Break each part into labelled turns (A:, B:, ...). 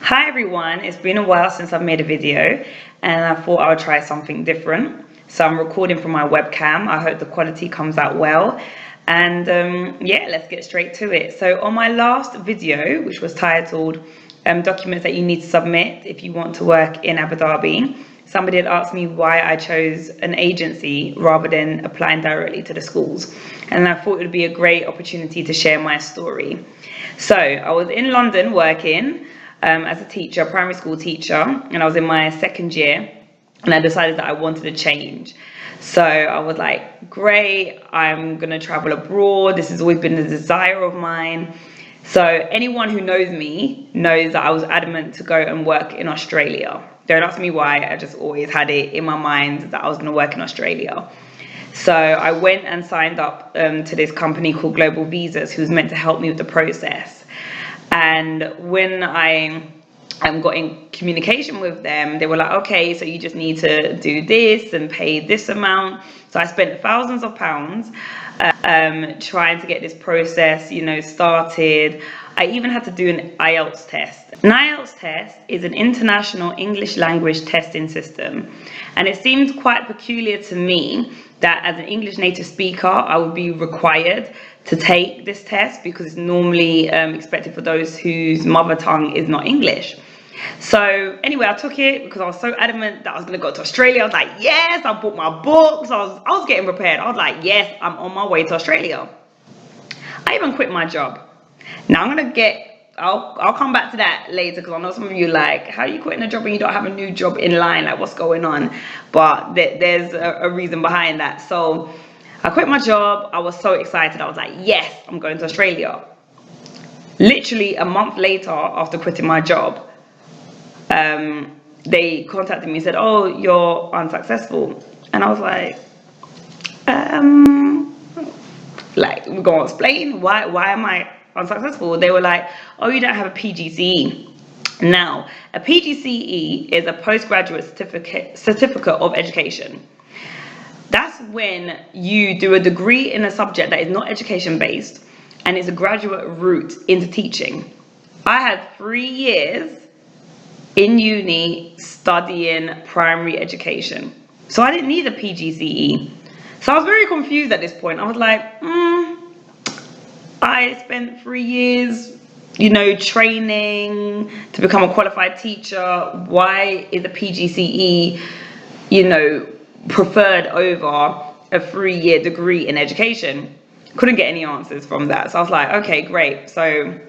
A: Hi everyone, it's been a while since I've made a video and I thought I would try something different. So I'm recording from my webcam. I hope the quality comes out well. And yeah, let's get straight to it. So on my last video, which was titled Documents that you need to submit if you want to work in Abu Dhabi, somebody had asked me why I chose an agency rather than applying directly to the schools. And I thought it would be a great opportunity to share my story. So I was in London working as a teacher, primary school teacher, and I was in my second year, and I decided that I wanted to change. So I was like, great, I'm gonna travel abroad. This has always been a desire of mine. So anyone who knows me knows that I was adamant to go and work in Australia. Don't ask me why, I just always had it in my mind that I was gonna work in Australia. So I went and signed up to this company called Global Visas, who's meant to help me with the process. And when I got in communication with them, they were like, okay, so you just need to do this and pay this amount. So I spent thousands of pounds trying to get this process, started. I even had to do an IELTS test. An IELTS test is an international English language testing system. And it seemed quite peculiar to me that as an English native speaker, I would be required to take this test because it's normally expected for those whose mother tongue is not English. So anyway, I took it because I was so adamant that I was going to go to Australia. I was like, yes, I bought my books. I was getting prepared. I was like, yes, I'm on my way to Australia. I even quit my job. Now I'm going to I'll come back to that later because I know some of you are like, how are you quitting a job when you don't have a new job in line? Like, what's going on? But there's a reason behind that. So I quit my job. I was so excited. I was like, yes, I'm going to Australia. Literally a month later, after quitting my job, they contacted me and said, oh, you're unsuccessful. And I was like, we're going to explain why am I unsuccessful? They were like, oh, you don't have a PGCE. Now, a PGCE is a postgraduate certificate of education. That's when you do a degree in a subject that is not education based and it's a graduate route into teaching. I had 3 years in uni studying primary education, so I didn't need a PGCE. So I was very confused at this point. I was like, I spent 3 years training to become a qualified teacher. Why is a PGCE preferred over a 3-year degree in education? Couldn't get any answers from that. So I was like, okay, great. So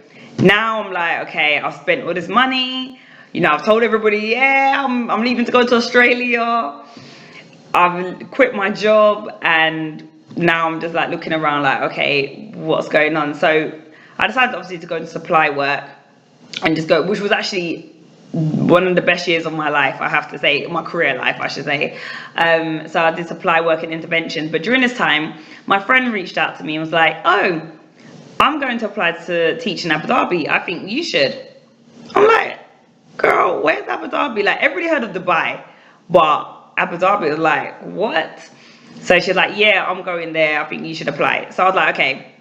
A: now I'm like, okay, I've spent all this money. I've told everybody, yeah, I'm leaving to go to Australia. I've quit my job, and now I'm just like looking around like, okay, what's going on? So I decided obviously to go into supply work and just go, which was actually one of the best years of my life, I have to say, my career life, I should say. So I did supply work and interventions. But during this time, my friend reached out to me and was like, oh, I'm going to apply to teach in Abu Dhabi. I think you should. I'm like, girl, where's Abu Dhabi? Like, everybody heard of Dubai, but Abu Dhabi was like, what? So she's like, yeah, I'm going there. I think you should apply. So I was like, okay,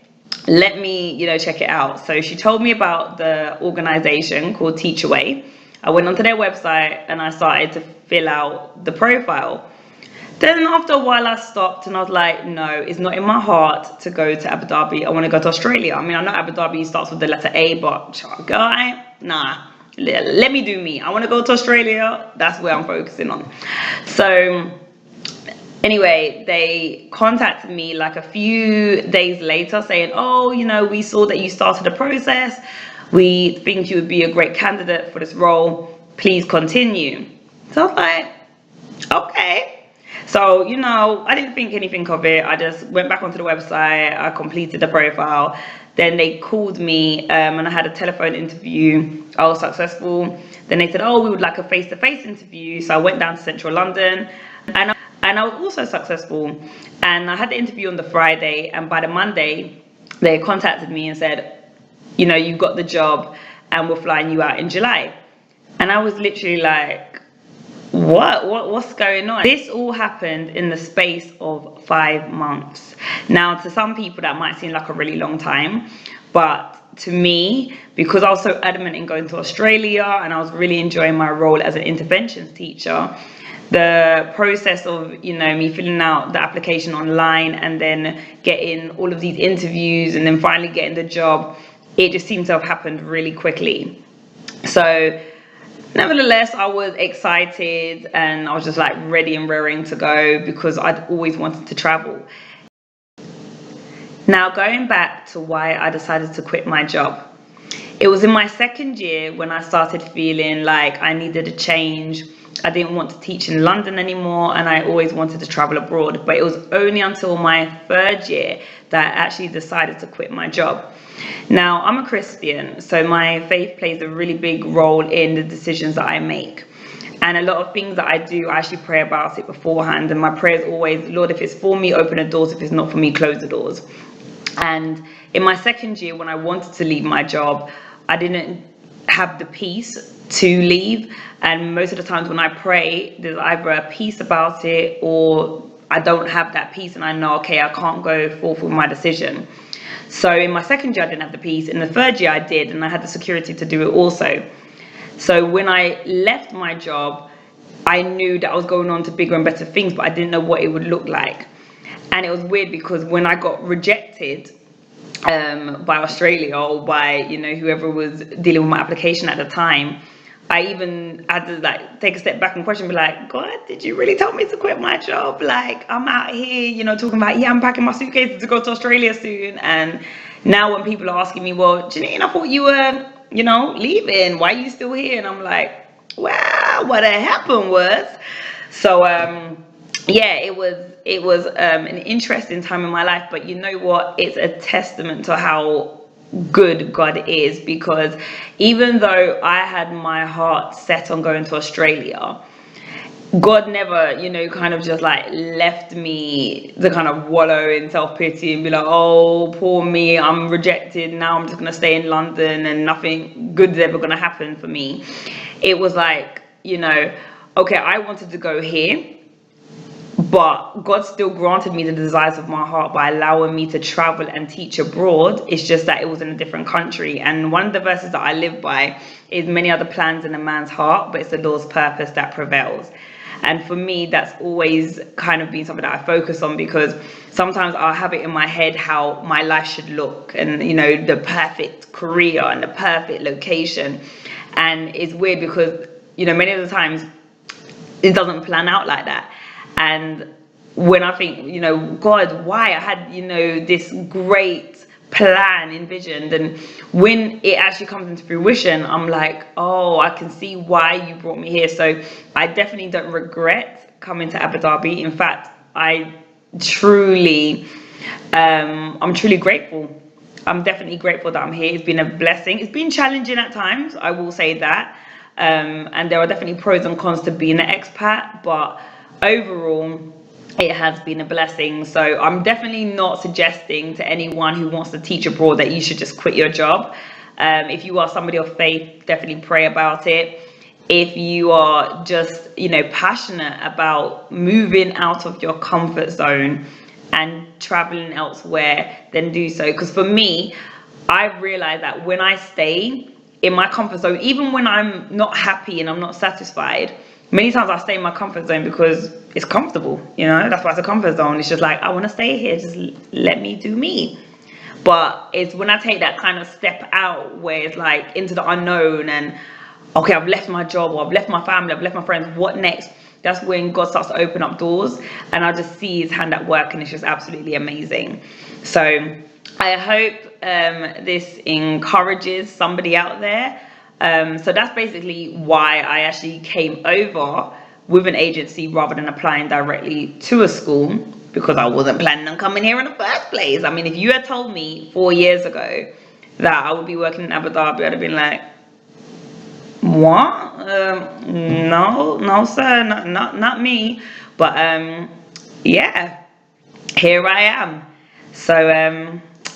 A: let me, check it out. So she told me about the organization called Teachaway. I went onto their website and I started to fill out the profile. Then after a while I stopped and I was like, no, it's not in my heart to go to Abu Dhabi. I want to go to Australia. I mean, I know Abu Dhabi starts with the letter A, but guy, nah, let me do me. I want to go to Australia. That's where I'm focusing on. So anyway, they contacted me like a few days later saying, oh, we saw that you started a process. We think you would be a great candidate for this role. Please continue. So I was like, okay. So, I didn't think anything of it. I just went back onto the website. I completed the profile. Then they called me and I had a telephone interview. I was successful. Then they said, oh, we would like a face-to-face interview. So I went down to central London and I was also successful. And I had the interview on the Friday, and by the Monday, they contacted me and said, you've got the job and we're flying you out in July. And I was literally like, what's going on? This all happened in the space of 5 months. Now, to some people that might seem like a really long time, but to me, because I was so adamant in going to Australia and I was really enjoying my role as an interventions teacher, the process of, me filling out the application online and then getting all of these interviews and then finally getting the job, it just seemed to have happened really quickly. So nevertheless, I was excited and I was just like ready and raring to go because I'd always wanted to travel. Now, going back to why I decided to quit my job. It was in my second year when I started feeling like I needed a change. I didn't want to teach in London anymore and I always wanted to travel abroad. But it was only until my third year that I actually decided to quit my job. Now, I'm a Christian, so my faith plays a really big role in the decisions that I make. And a lot of things that I do, I actually pray about it beforehand. And my prayer is always, Lord, if it's for me, open the doors. If it's not for me, close the doors. And in my second year, when I wanted to leave my job, I didn't have the peace to leave. And most of the times when I pray, there's either a peace about it or I don't have that peace and I know, okay, I can't go forth with my decision. So in my second year, I didn't have the peace. In the third year, I did, and I had the security to do it also. So when I left my job, I knew that I was going on to bigger and better things, but I didn't know what it would look like. And it was weird because when I got rejected by Australia or by, whoever was dealing with my application at the time, I even had to take a step back and question, be like, God, did you really tell me to quit my job? Like, I'm out here, talking about, I'm packing my suitcases to go to Australia soon. And now when people are asking me, well, Janine, I thought you were, leaving. Why are you still here? And I'm like, well, what had happened was, so, it was an interesting time in my life, but you know what? It's a testament to how good God is, because even though I had my heart set on going to Australia, God never, kind of just left me to kind of wallow in self-pity and be like, oh, poor me, I'm rejected. Now I'm just going to stay in London and nothing good is ever going to happen for me. It was like, okay, I wanted to go here, but God still granted me the desires of my heart by allowing me to travel and teach abroad. It's just that it was in a different country. And one of the verses that I live by is, many other plans in a man's heart, but it's the Lord's purpose that prevails. And for me, that's always kind of been something that I focus on, because sometimes I'll have it in my head how my life should look and, the perfect career and the perfect location. And it's weird because, many of the times it doesn't plan out like that. And when I think, God, why? I had, this great plan envisioned. And when it actually comes into fruition, I'm like, oh, I can see why you brought me here. So I definitely don't regret coming to Abu Dhabi. In fact, I'm truly grateful. I'm definitely grateful that I'm here. It's been a blessing. It's been challenging at times, I will say that. And there are definitely pros and cons to being an expat, but overall, it has been a blessing. So I'm definitely not suggesting to anyone who wants to teach abroad that you should just quit your job. If you are somebody of faith, definitely pray about it. If you are just, passionate about moving out of your comfort zone and traveling elsewhere, then do so. Because for me, I've realized that when I stay in my comfort zone, even when I'm not happy and I'm not satisfied, many times I stay in my comfort zone because it's comfortable, that's why it's a comfort zone. It's just like, I want to stay here, just let me do me. But it's when I take that kind of step out where it's like into the unknown and, okay, I've left my job or I've left my family, I've left my friends, what next? That's when God starts to open up doors and I just see his hand at work and it's just absolutely amazing. So I hope this encourages somebody out there. So that's basically why I actually came over with an agency rather than applying directly to a school, because I wasn't planning on coming here in the first place. I mean, if you had told me 4 years ago that I would be working in Abu Dhabi, I'd have been like, what? No, sir, not me. But yeah, here I am. So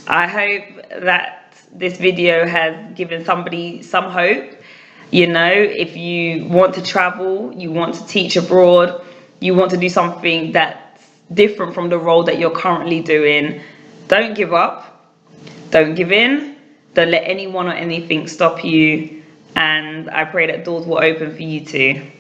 A: I hope that this video has given somebody some hope. If you want to travel, you want to teach abroad, you want to do something that's different from the role that you're currently doing, don't give up, don't give in, Don't let anyone or anything stop you. And I pray that doors will open for you too.